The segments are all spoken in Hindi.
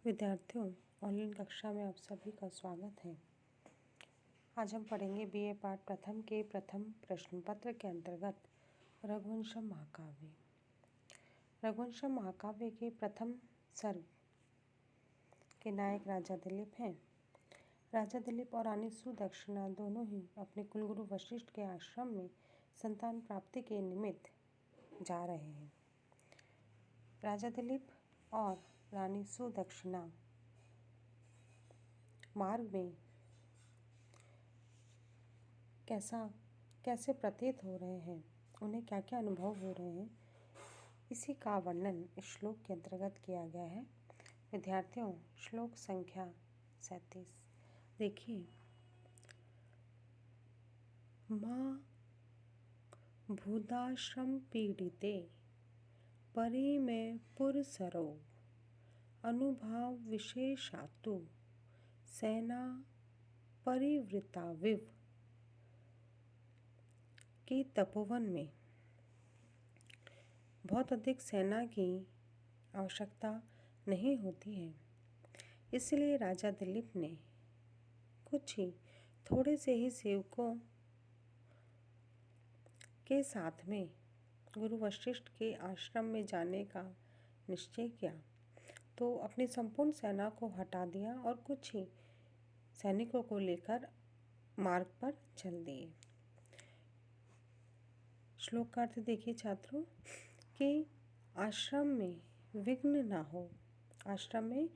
विद्यार्थियों, ऑनलाइन कक्षा में आप सभी का स्वागत है। आज हम पढ़ेंगे बीए पाठ प्रथम के प्रथम प्रश्न पत्र के अंतर्गत रघुवंशम महाकाव्य। रघुवंशम महाकाव्य के प्रथम सर्ग के नायक राजा दिलीप हैं। राजा दिलीप और रानी सुदक्षिणा दोनों ही अपने कुलगुरु वशिष्ठ के आश्रम में संतान प्राप्ति के निमित्त जा रहे हैं। राजा दिलीप और रानी सुदक्षिणा मार्ग में कैसे प्रतीत हो रहे हैं, उन्हें क्या क्या अनुभव हो रहे हैं, इसी का वर्णन इस श्लोक के अंतर्गत किया गया है। विद्यार्थियों, श्लोक संख्या 37 देखिए। माँ भूदाश्रम पीड़िते परिमेय पुरसरो अनुभाव विशेषातु सेना परिवृताविव के तपोवन में बहुत अधिक सेना की आवश्यकता नहीं होती है, इसलिए राजा दिलीप ने थोड़े से ही सेवकों के साथ में गुरु वशिष्ठ के आश्रम में जाने का निश्चय किया। तो अपनी संपूर्ण सेना को हटा दिया और कुछ ही सैनिकों को लेकर मार्ग पर चल दिए। श्लोक का अर्थ देखिए छात्रों कि आश्रम में विघ्न ना हो, आश्रम में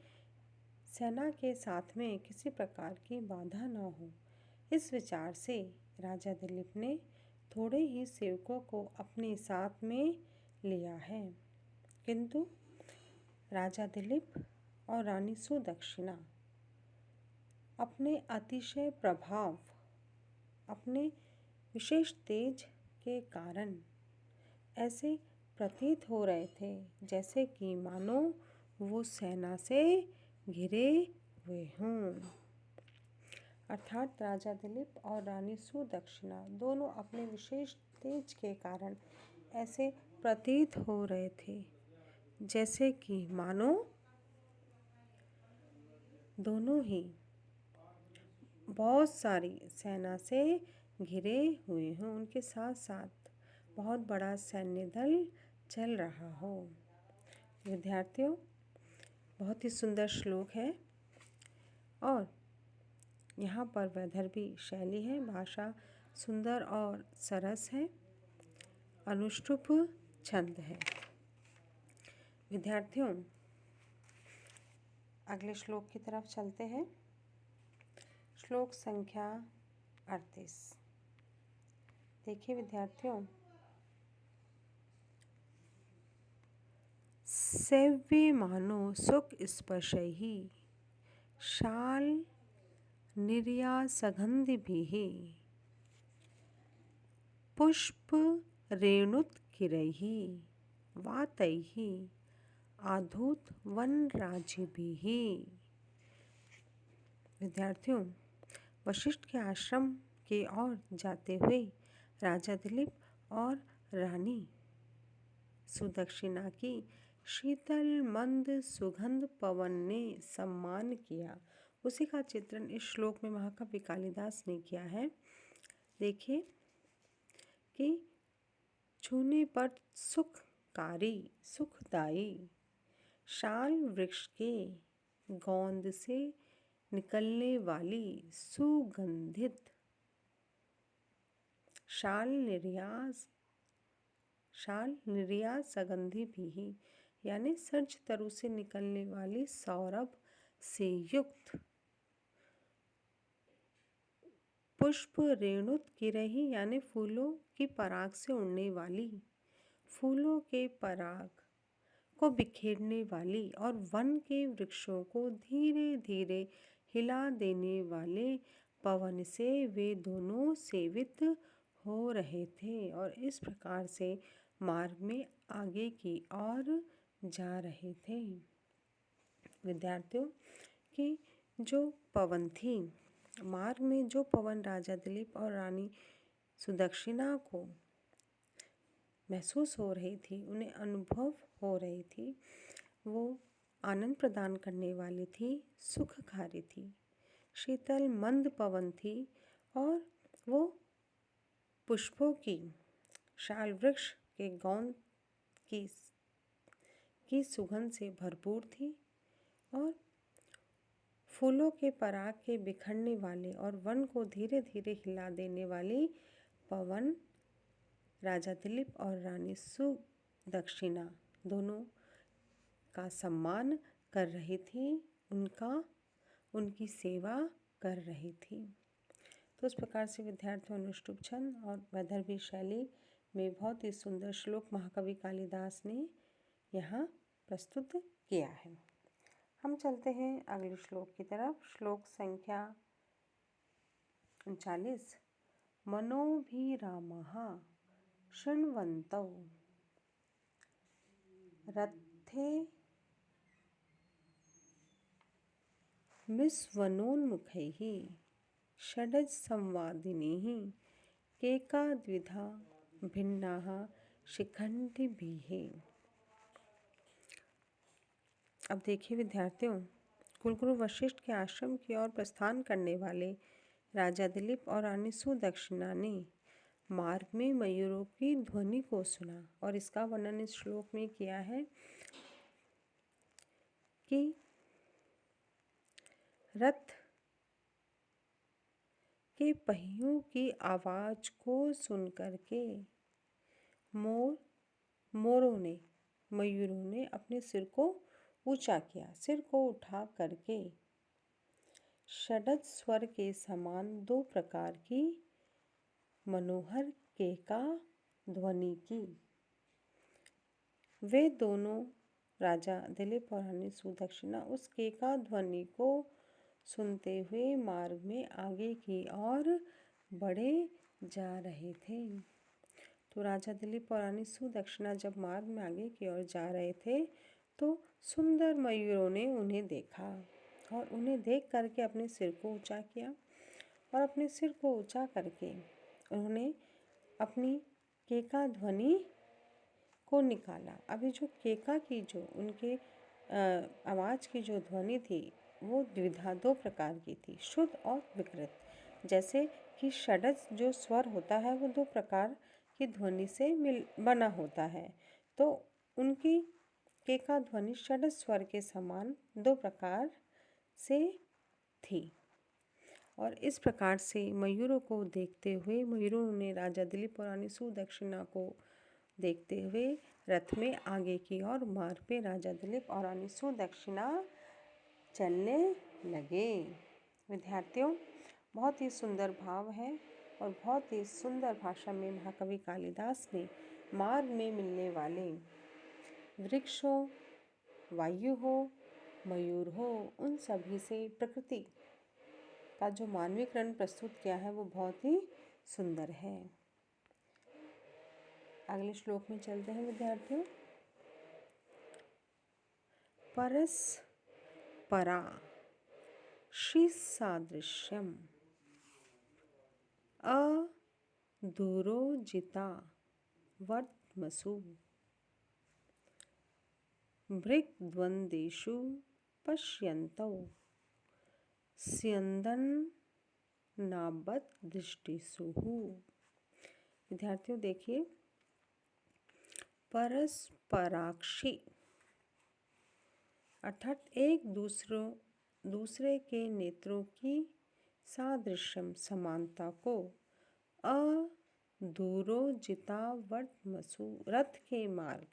सेना के साथ में किसी प्रकार की बाधा ना हो, इस विचार से राजा दिलीप ने थोड़े ही सेवकों को अपने साथ में लिया है। किंतु राजा दिलीप और रानी सुदक्षिणा अपने अतिशय प्रभाव, अपने विशेष तेज के कारण ऐसे प्रतीत हो रहे थे जैसे कि मानो वो सेना से घिरे हुए हों। अर्थात राजा दिलीप और रानी सुदक्षिणा दोनों अपने विशेष तेज के कारण ऐसे प्रतीत हो रहे थे जैसे कि मानो दोनों ही बहुत सारी सेना से घिरे हुए हों, उनके साथ साथ बहुत बड़ा सैन्य दल चल रहा हो। विद्यार्थियों, बहुत ही सुंदर श्लोक है और यहाँ पर वैदर्भी शैली है, भाषा सुंदर और सरस है, अनुष्टुप छंद है। विद्यार्थियों, अगले श्लोक की तरफ चलते हैं। श्लोक संख्या 38 देखिए विद्यार्थियों। सेव्यमानो सुख स्पर्शैहि शाल निर्यासगन्धिभिः पुष्प रेणुत्किरैः वातैः आधूत वनराजिभिः। विद्यार्थियों, वशिष्ठ के आश्रम की ओर जाते हुए राजा दिलीप और रानी सुदक्षिणा की शीतल मंद सुगंध पवन ने सम्मान किया, उसी का चित्रण इस श्लोक में महाकवि कालिदास ने किया है। देखिए कि छूने पर सुखकारी सुखदायी शाल वृक्ष के गोंद से निकलने वाली सुगंधित शाल निर्यास सगंधी भी यानी सर्ज तरु से निकलने वाली सौरभ से युक्त पुष्प रेणुत किरही यानी फूलों की पराग से उड़ने वाली, फूलों के पराग को बिखेरने वाली और वन के वृक्षों को धीरे धीरे हिला देने वाले पवन से वे दोनों सेवित हो रहे थे और इस प्रकार से मार्ग में आगे की ओर जा रहे थे। विद्यार्थियों, कि जो पवन थी, मार्ग में जो पवन राजा दिलीप और रानी सुदक्षिणा को महसूस हो रही थी, उन्हें अनुभव हो रही थी, वो आनंद प्रदान करने वाली थी, सुखकारी थी, शीतल मंद पवन थी और वो पुष्पों की, शाल वृक्ष के गौन की सुगंध से भरपूर थी और फूलों के पराग के बिखरने वाले और वन को धीरे धीरे हिला देने वाली पवन राजा दिलीप और रानी सुदक्षिणा दोनों का सम्मान कर रही थी, उनकी सेवा कर रही थी। तो इस प्रकार से विद्यार्थियों अनुष्टुप छंद और वैदर्भी शैली में बहुत ही सुंदर श्लोक महाकवि कालिदास ने यहाँ प्रस्तुत किया है। हम चलते हैं अगले श्लोक की तरफ। श्लोक संख्या 39। मनोभिरामः शृण्वन्तौ रथे विस्वनोन्मुखैः षडज संवादिनीः केकाद्विधा भिन्नाः शिखण्डिभिः। अब देखिए विद्यार्थियों, कुलगुरु वशिष्ठ के आश्रम की ओर प्रस्थान करने वाले राजा दिलीप और रानी सुदक्षिणा ने मार्ग में मयूरों की ध्वनि को सुना और इसका वर्णन इस श्लोक में किया है कि रथ के पहियों की आवाज को सुनकर के मयूरों ने अपने सिर को ऊंचा किया, सिर को उठा करके षडज स्वर के समान दो प्रकार की मनोहर केका ध्वनि की। वे दोनों राजा दिलीप और रानी सुदक्षिणा उस केका ध्वनि को सुनते हुए मार्ग में आगे की ओर बढ़े जा रहे थे। तो राजा दिलीप और रानी सुदक्षिणा जब मार्ग में आगे की ओर जा रहे थे तो सुंदर मयूरों ने उन्हें देखा और उन्हें देख करके अपने सिर को ऊंचा किया और अपने सिर को ऊंचा करके उन्होंने अपनी केका ध्वनि को निकाला। अभी जो केका की जो उनके आवाज़ की जो ध्वनि थी वो द्विधा दो प्रकार की थी, शुद्ध और विकृत। जैसे कि षडज जो स्वर होता है वो दो प्रकार की ध्वनि से बना होता है, तो उनकी केका ध्वनि षडज स्वर के समान दो प्रकार से थी। और इस प्रकार से मयूरों को देखते हुए मयूरों ने राजा दिलीप और रानी सुदक्षिणा को देखते हुए रथ में आगे की ओर मार्ग पे राजा दिलीप और रानी सुदक्षिणा चलने लगे। विद्यार्थियों, बहुत ही सुंदर भाव है और बहुत ही सुंदर भाषा में महाकवि कालिदास ने मार्ग में मिलने वाले वृक्ष हो, वायु हो, मयूर हो, उन सभी से प्रकृति का जो मानवीकरण प्रस्तुत किया है वो बहुत ही सुंदर है। अगले श्लोक में चलते हैं विद्यार्थियों। परस्परा श्रीसादृश्यम अधुरोजिता वर्त्मसु मृग्द्वन्द्वेषु पश्यन्तौ स्यन्दनावत् दृष्टिषु। विद्यार्थियों देखिए, परस्पराक्षी अर्थात एक दूसरे के नेत्रों की सादृश्यम समानता को अधुरोजितावर्त्मसु रथ के मार्ग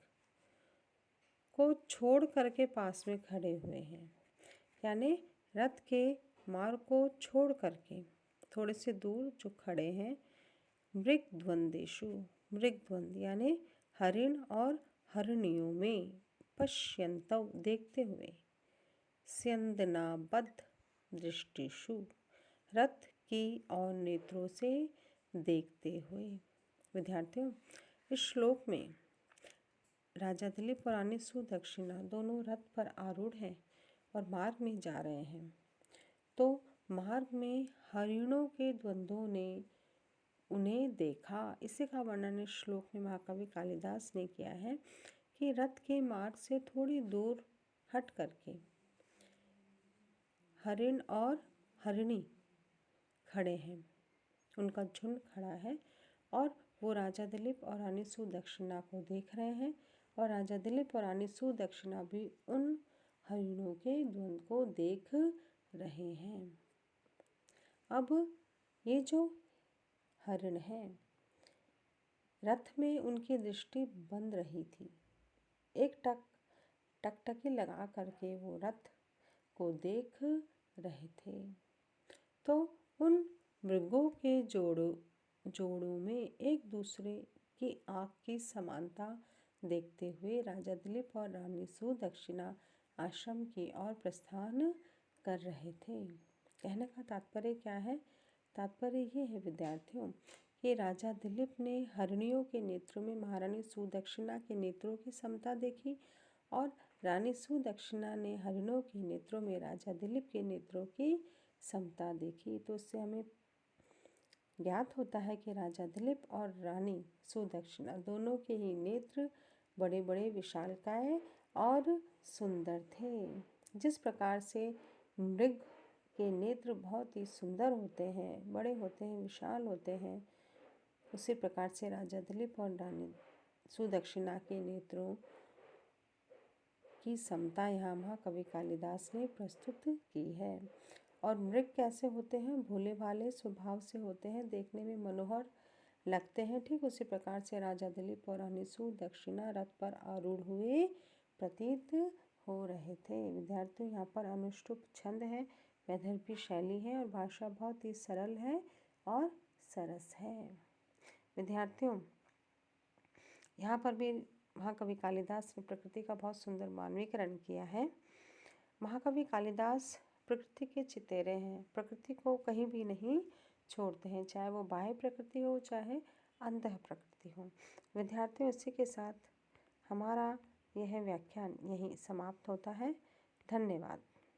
को छोड़ करके पास में खड़े हुए हैं, यानी रथ के मार्ग को छोड़ करके थोड़े से दूर जो खड़े हैं। मृग्द्वंदेषु, मृग्द्वंद यानी हरिण और हरिणियों में, पश्यन्तौ देखते हुए, स्यन्दनाबद्ध दृष्टिषु रथ की और नेत्रों से देखते हुए। विद्यार्थियों, इस श्लोक में राजा दिलीप और रानी सुदक्षिणा दोनों रथ पर आरूढ़ हैं और मार्ग में जा रहे हैं। तो मार्ग में हरिणों के द्वंद्वों ने उन्हें देखा। इसी का वर्णन इस श्लोक में महाकवि कालिदास ने किया है कि रथ के मार्ग से थोड़ी दूर हट करके हरिण और हरिणी खड़े हैं, उनका झुंड खड़ा है और वो राजा दिलीप और रानी सुदक्षिणा को देख रहे हैं और राजा दिलीप और रानी सुदक्षिणा भी उन हरिणों के द्वंद्व को देख रहे हैं। अब ये जो हरिण हैं, रथ में उनकी दृष्टि बंद रही थी। एक टकटकी लगा करके वो रथ को देख रहे थे। तो उन मृगों के जोड़ों में एक दूसरे की आँख की समानता देखते हुए राजा दिलीप और रानी सुदक्षिणा आश्रम की ओर प्रस्थान कर रहे थे। कहने का तात्पर्य क्या है? तात्पर्य ये है विद्यार्थियों कि राजा दिलीप ने हरिणियों के नेत्रों में महारानी सुदक्षिणा के नेत्रों की समता देखी और रानी सुदक्षिणा ने हरिणों के नेत्रों में राजा दिलीप के नेत्रों की समता देखी। तो इससे हमें ज्ञात होता है कि राजा दिलीप और रानी सुदक्षिणा दोनों के ही नेत्र बड़े बड़े विशालकाय और सुंदर थे। जिस प्रकार से मृग के नेत्र बहुत ही सुंदर होते हैं, बड़े होते हैं, विशाल होते हैं, उसी प्रकार से राजा दिलीप और रानी सुदक्षिणा के नेत्रों की समता यहाँ महाकवि कालिदास ने प्रस्तुत की है। और मृग कैसे होते हैं? भोले भाले स्वभाव से होते हैं, देखने में मनोहर लगते हैं। ठीक उसी प्रकार से राजा दिलीप और रानी सुदक्षिणा रथ पर आरूढ़ हुए प्रतीत हो रहे थे। विद्यार्थियों, यहाँ पर अनुष्टुप छंद है, वैदर्भी शैली है और भाषा बहुत ही सरल है और सरस है। विद्यार्थियों, यहाँ पर भी महाकवि कालिदास ने प्रकृति का बहुत सुंदर मानवीकरण किया है। महाकवि कालिदास प्रकृति के चितेरे हैं, प्रकृति को कहीं भी नहीं छोड़ते हैं, चाहे वो बाह्य प्रकृति हो चाहे अंतः प्रकृति हो। विद्यार्थियों, इसी के साथ हमारा यह व्याख्यान यहीं समाप्त होता है। धन्यवाद।